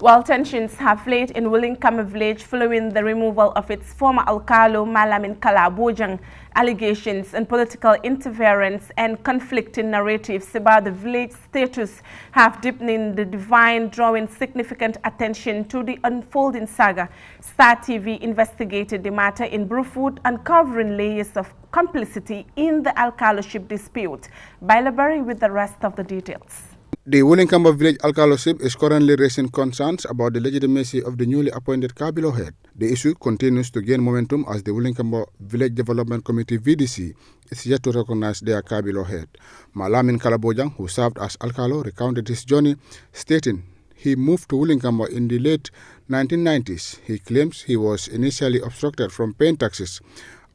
While tensions have flared in Wullinkama village following the removal of its former Alkalo, Malamin Kala Bojang, allegations and political interference and conflicting narratives about the village status have deepened in the divine, drawing significant attention to the unfolding saga. Star TV investigated the matter in Brufut, uncovering layers of complicity in the Alkaloship dispute. Bailabari with the rest of the details. The Wullinkama village Alkaloship is currently raising concerns about the legitimacy of the newly appointed Kabilo head. The issue continues to gain momentum as the Wullinkama Village Development Committee VDC is yet to recognize their Kabilo head. Malamin Kala Bojang, who served as Alkalo, recounted his journey, stating he moved to Wullinkama in the late 1990s. He claims he was initially obstructed from paying taxes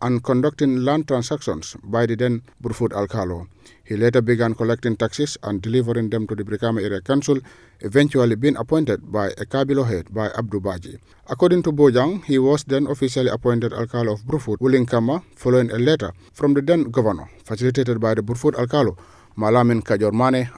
and conducting land transactions by the then Brufut Alkalo. He later began collecting taxes and delivering them to the Brikama Area Council, eventually being appointed by a Kabilo head by Abdu Baji. According to Bojang, he was then officially appointed Alkalo of Brufut, Wullinkama, following a letter from the then governor, facilitated by the Brufut Alkalo, Malamin Kala,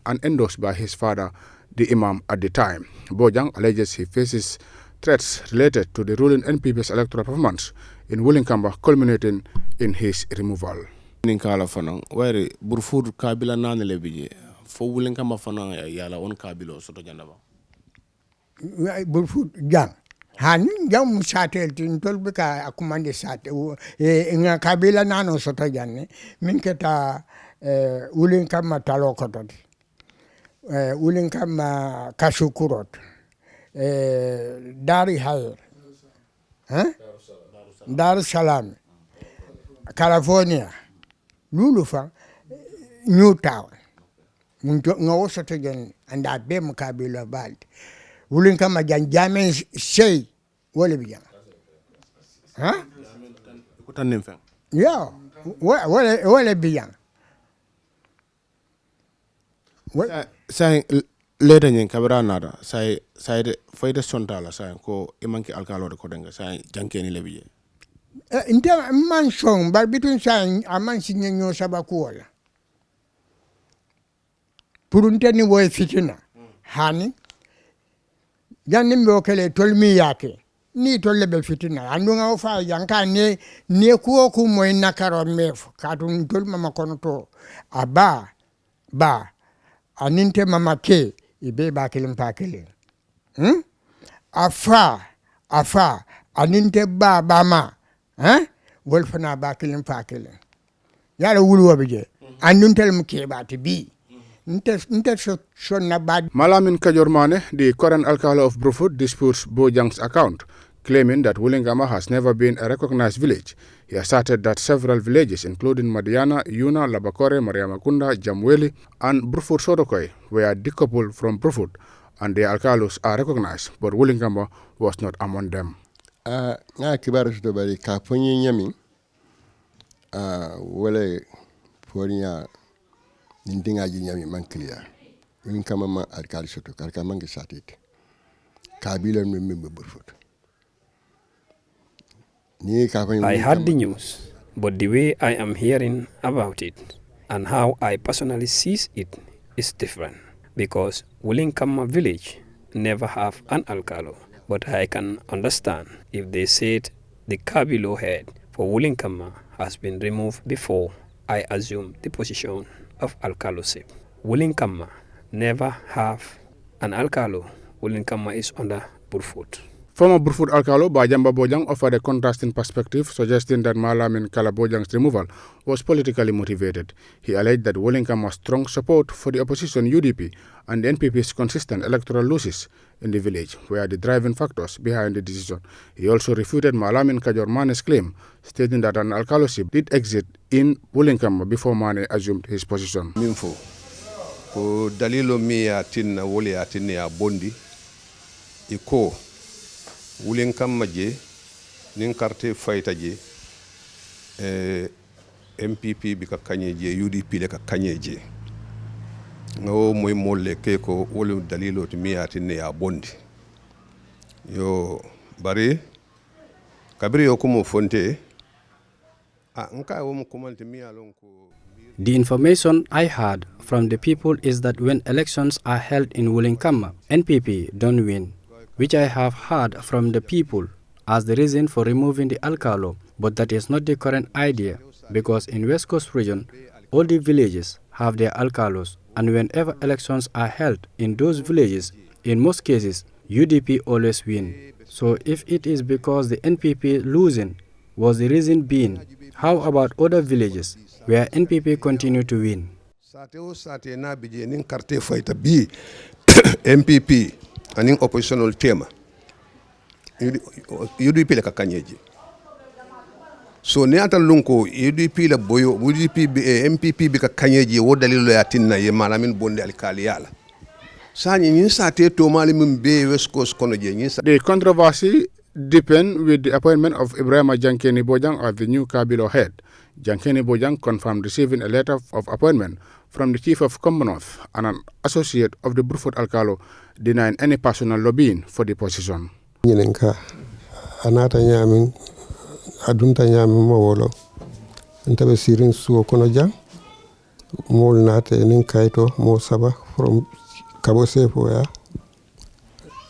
and endorsed by his father, the Imam at the time. Bojang alleges he faces threats related to the ruling NPP's electoral performance in Wullinkama, culminating in his removal. Ninkala fanang where Brufut kabila nane lebije fo Wullinkama fanang yala on kabilo soto jandaba Brufut jang hanin jang musatel tin tolbeka akumande sate nga kabila nano soto janne minketa Wullinkama talokototi Wullinkama kasukurot dari hayr Dar Salam California Lulufa, Newtown, no Sotogen, and that Bem Kabila Bald. Wullinkama Jamen say, Wolibian. Huh? Yeah, Wolibian. Saying later in Cabranada, say for the Sontala, saying ko Imanki Alkalo Kodenga, saying Jankeni Levy. In terms man song, but between saying a man singing no sabakuola. Purunteni way fitina. Hani. Janim Bokele told me yake. Ni told lebe fitina. Andunga ofa yanka ne kuoku mo inakaron mef. Katun told mama konoto. Ba. Aninte mama ke. Ibe bakilim pakilim. Afa. Aninte ba ma. Wolfana bakilin fakilin. Yala wulu wabije. Andun tel mke bati bi. Nte so na bad. Malamin Kala, the current Alkalo of Brufut, disputes Bojang's account, claiming that Wullinkama has never been a recognized village. He asserted that several villages, including Madiana, Yuna, Labakore, Mariamakunda, Jamweli, and Brufut Sodokoi, were decoupled from Brufut, and their Alkalos are recognized, but Wullinkama was not among them. Nga kibaru to bari ka ponye nyami wala ponya ndinga ji nyami man clear Wullinkama ma Alkalo soto karka mangi satit kabila membe Brufut ni ka ponye I heard the news, but the way I am hearing about it and how I personally sees it is different, because Wullinkama village never have an Alkalo. But I can understand if they said the Kabilo head for Wullinkama has been removed before I assume the position of Alkaloship. Wullinkama never have an Alkalo. Wullinkama is under Brufut. Former Brufut Alkalo Bajamba Bojang offered a contrasting perspective, suggesting that Malamin Kala Bojang's removal was politically motivated. He alleged that Wullinkama's strong support for the opposition UDP and the NPP's consistent electoral losses in the village were the driving factors behind the decision. He also refuted Malamin Kala claim, stating that an Alkaloship did exist in Wullinkama before Mane assumed his position. Minfo ko dalilo mi atin wole atin ya bondi iko Wullinkama je nin carte fayta je MPP bi ka kanye je UDP le ka kanye je ngawo moy molle ke ko wolu dalilo to mi atin ya bondi yo bari kabiri yo ko mo fonte nka wo mo komante mi alon ko. The information I heard from the people is that when elections are held in Wullinkama, NPP don't win which I have heard from the people as the reason for removing the Alkalo, but that is not the current idea, because in West Coast region, all the villages have their Alkalos, and whenever elections are held in those villages, in most cases, UDP always win. So if it is because the NPP losing was the reason being, how about other villages where NPP continue to win? MPP and oppositional tema UDP la kakanyeji so ne ata lunko UDP la boyo UDP MPP bi kakanyeji wo dalilo ya tinna ye malamin bonde alkali yala sani nyin sate to malamin be West Coast kono je nyin. The controversy deepened with the appointment of Ibrahim Jankeni Bojang as the new Kabilo head. Jankeni Bojang confirmed receiving a letter of appointment from the Chief of Commonwealth and an associate of the Brufut Alkalo, denying any personal lobbying for the position. Wullinkama anata nyamin adunta nyamin mawolo ntabe sirin suo kono jang mol nate nin kaito mo saba from kabo sefo ya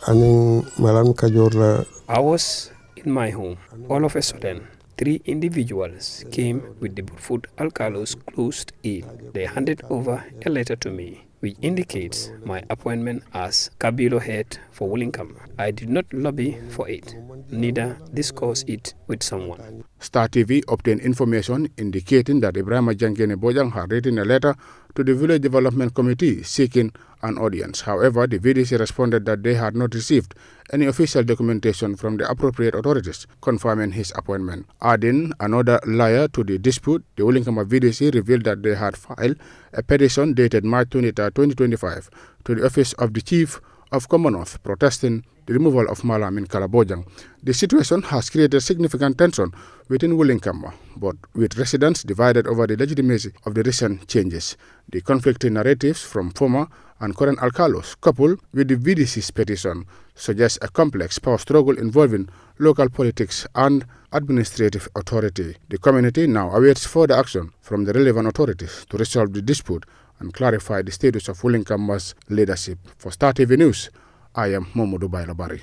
anin malam kajor la. I was in my home. All of a sudden, 3 individuals came with the Brufut Alkalo's closed aid. They handed over a letter to me, which indicates my appointment as Kabilo head for Wullinkama. I did not lobby for it, neither discuss it with someone. Star TV obtained information indicating that Ibrahim Jankeni Bojang had written a letter to the Village Development Committee seeking an audience. However, the VDC responded that they had not received any official documentation from the appropriate authorities confirming his appointment. Adding another layer to the dispute, the Wullinkama VDC revealed that they had filed a petition dated March 23, 2025 to the office of the Chief of Commonwealth protesting the removal of Malamin Kala Bojang. The situation has created significant tension within Wullinkama, but with residents divided over the legitimacy of the recent changes. The conflicting narratives from former and current Alkalos, coupled with the VDC's petition, suggest a complex power struggle involving local politics and administrative authority. The community now awaits further action from the relevant authorities to resolve the dispute and clarify the status of Wullinkama's leadership. For Star TV News, I am Momodu Bailobari.